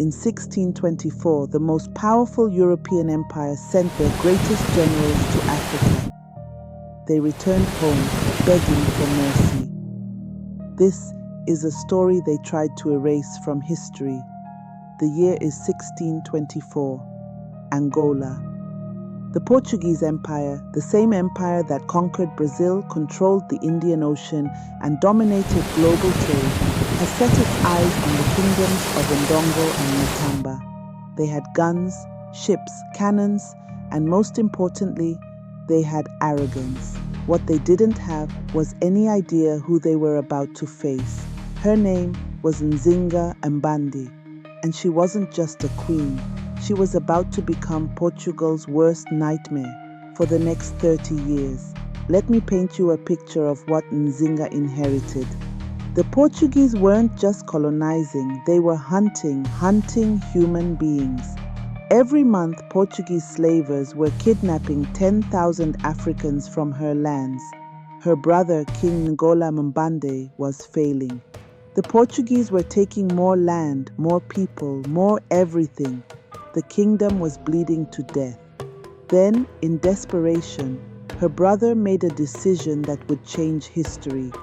in 1624, the most powerful European empire sent their greatest generals to Africa. They returned home, begging for mercy. This is a story they tried to erase from history. The year is 1624, Angola. The Portuguese Empire, the same empire that conquered Brazil, controlled the Indian Ocean, and dominated global trade, has set its eyes on the kingdoms of Ndongo and Mutamba. They had guns, ships, cannons, and most importantly, they had arrogance. What they didn't have was any idea who they were about to face. Her name was Nzinga Mbande, and she wasn't just a queen. She was about to become Portugal's worst nightmare for the next 30 years. Let me paint you a picture of what Nzinga inherited. The Portuguese weren't just colonizing, they were hunting human beings. Every month, Portuguese slavers were kidnapping 10,000 Africans from her lands. Her brother, King Nzinga Mbande, was failing. The Portuguese were taking more land, more people, more everything. The kingdom was bleeding to death. Then, in desperation, her brother made a decision that would change history.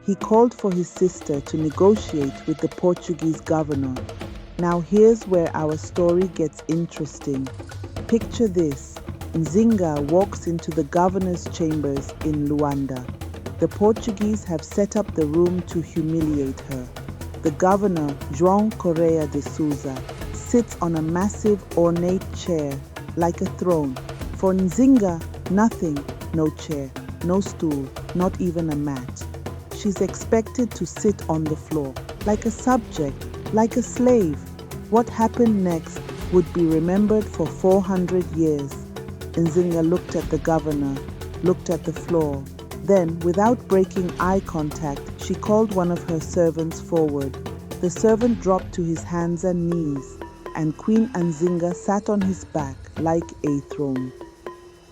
He called for his sister to negotiate with the Portuguese governor. Now here's where our story gets interesting. Picture this. Njinga walks into the governor's chambers in Luanda. The Portuguese have set up the room to humiliate her. The governor, João Correia de Souza, sits on a massive, ornate chair, like a throne. For Nzinga, nothing, no chair, no stool, not even a mat. She's expected to sit on the floor, like a subject, like a slave. What happened next would be remembered for 400 years. Nzinga looked at the governor, looked at the floor. Then, without breaking eye contact, she called one of her servants forward. The servant dropped to his hands and knees, and Queen Nzinga sat on his back like a throne.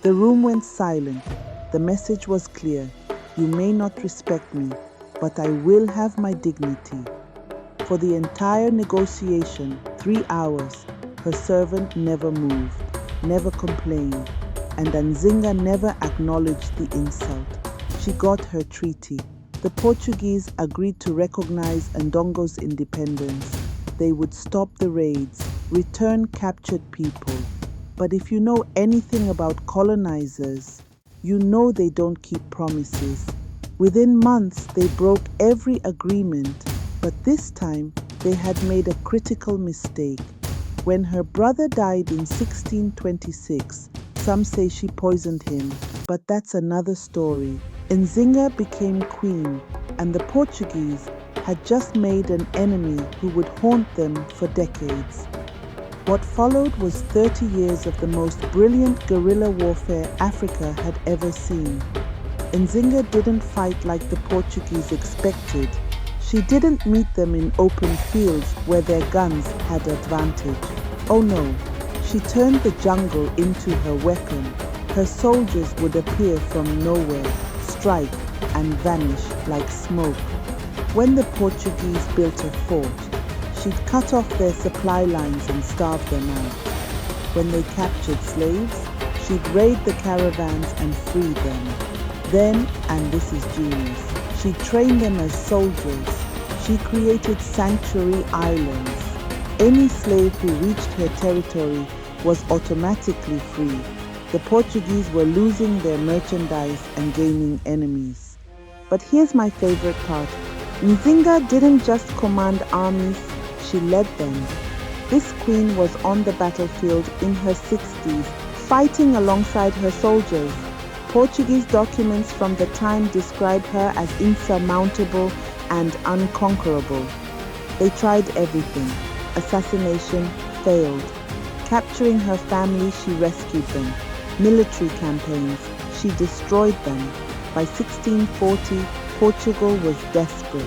The room went silent. The message was clear. You may not respect me, but I will have my dignity. For the entire negotiation, 3 hours, her servant never moved, never complained, and Nzinga never acknowledged the insult. She got her treaty. The Portuguese agreed to recognize Ndongo's independence. They would stop the raids, return captured people. But if you know anything about colonizers, you know they don't keep promises. Within months, they broke every agreement, but this time they had made a critical mistake. When her brother died in 1626, some say she poisoned him, but that's another story. Nzinga became queen, and the Portuguese had just made an enemy who would haunt them for decades. What followed was 30 years of the most brilliant guerrilla warfare Africa had ever seen. Nzinga didn't fight like the Portuguese expected. She didn't meet them in open fields where their guns had advantage. Oh no, she turned the jungle into her weapon. Her soldiers would appear from nowhere, strike, and vanish like smoke. When the Portuguese built a fort, she'd cut off their supply lines and starve them out. When they captured slaves, she'd raid the caravans and free them. Then, and this is genius, she trained them as soldiers. She created sanctuary islands. Any slave who reached her territory was automatically free. The Portuguese were losing their merchandise and gaining enemies. But here's my favorite part. Nzinga didn't just command armies, she led them. This queen was on the battlefield in her 60s, fighting alongside her soldiers. Portuguese documents from the time describe her as insurmountable and unconquerable. They tried everything. Assassination failed. Capturing her family, she rescued them. Military campaigns, she destroyed them. By 1640, Portugal was desperate.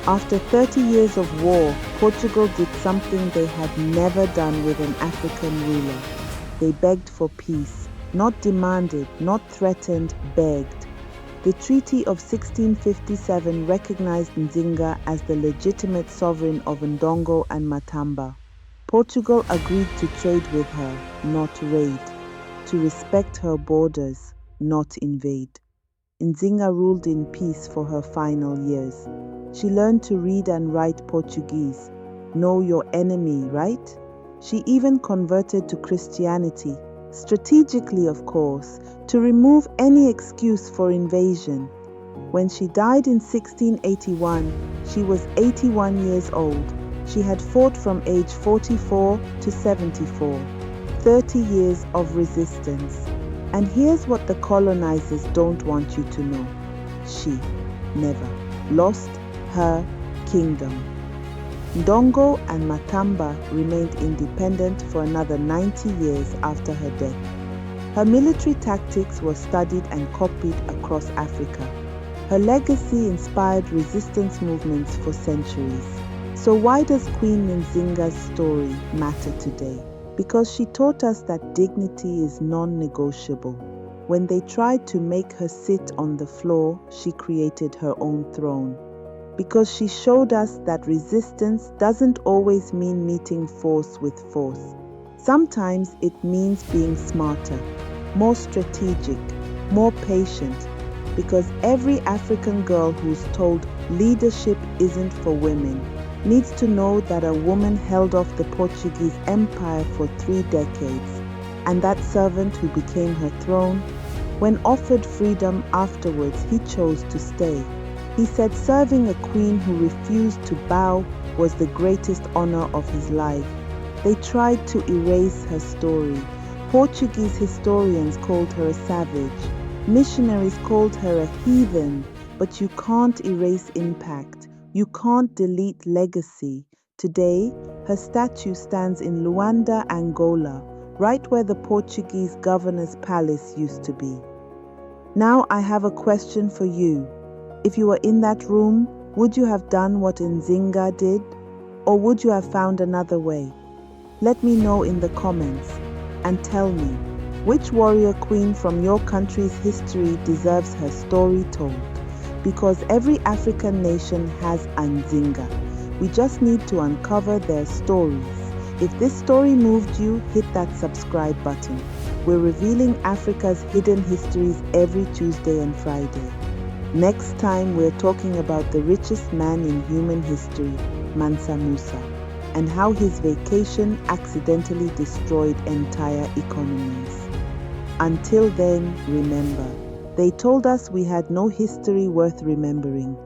After 30 years of war, Portugal did something they had never done with an African ruler. They begged for peace. Not demanded, not threatened, begged. The Treaty of 1657 recognized Nzinga as the legitimate sovereign of Ndongo and Matamba. Portugal agreed to trade with her, not raid, to respect her borders, not invade. Nzinga ruled in peace for her final years. She learned to read and write Portuguese. Know your enemy, right? She even converted to Christianity, strategically of course, to remove any excuse for invasion. When she died in 1681, she was 81 years old. She had fought from age 44 to 74, 30 years of resistance. And here's what the colonizers don't want you to know. She never lost her kingdom. Ndongo and Matamba remained independent for another 90 years after her death. Her military tactics were studied and copied across Africa. Her legacy inspired resistance movements for centuries. So why does Queen Nzinga's story matter today? Because she taught us that dignity is non-negotiable. When they tried to make her sit on the floor, she created her own throne. Because she showed us that resistance doesn't always mean meeting force with force. Sometimes it means being smarter, more strategic, more patient. Because every African girl who's told leadership isn't for women needs to know that a woman held off the Portuguese Empire for 3 decades, and that servant who became her throne, when offered freedom afterwards, he chose to stay. He said serving a queen who refused to bow was the greatest honor of his life. They tried to erase her story. Portuguese historians called her a savage. Missionaries called her a heathen, but you can't erase impact. You can't delete legacy. Today, her statue stands in Luanda, Angola, right where the Portuguese governor's palace used to be. Now I have a question for you. If you were in that room, would you have done what Nzinga did? Or would you have found another way? Let me know in the comments and tell me, which warrior queen from your country's history deserves her story told? Because every African nation has a Njinga. We just need to uncover their stories. If this story moved you, hit that subscribe button. We're revealing Africa's hidden histories every Tuesday and Friday. Next time, we're talking about the richest man in human history, Mansa Musa, and how his vacation accidentally destroyed entire economies. Until then, remember, they told us we had no history worth remembering.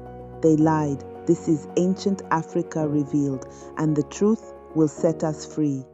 They lied. This is ancient Africa revealed, and the truth will set us free.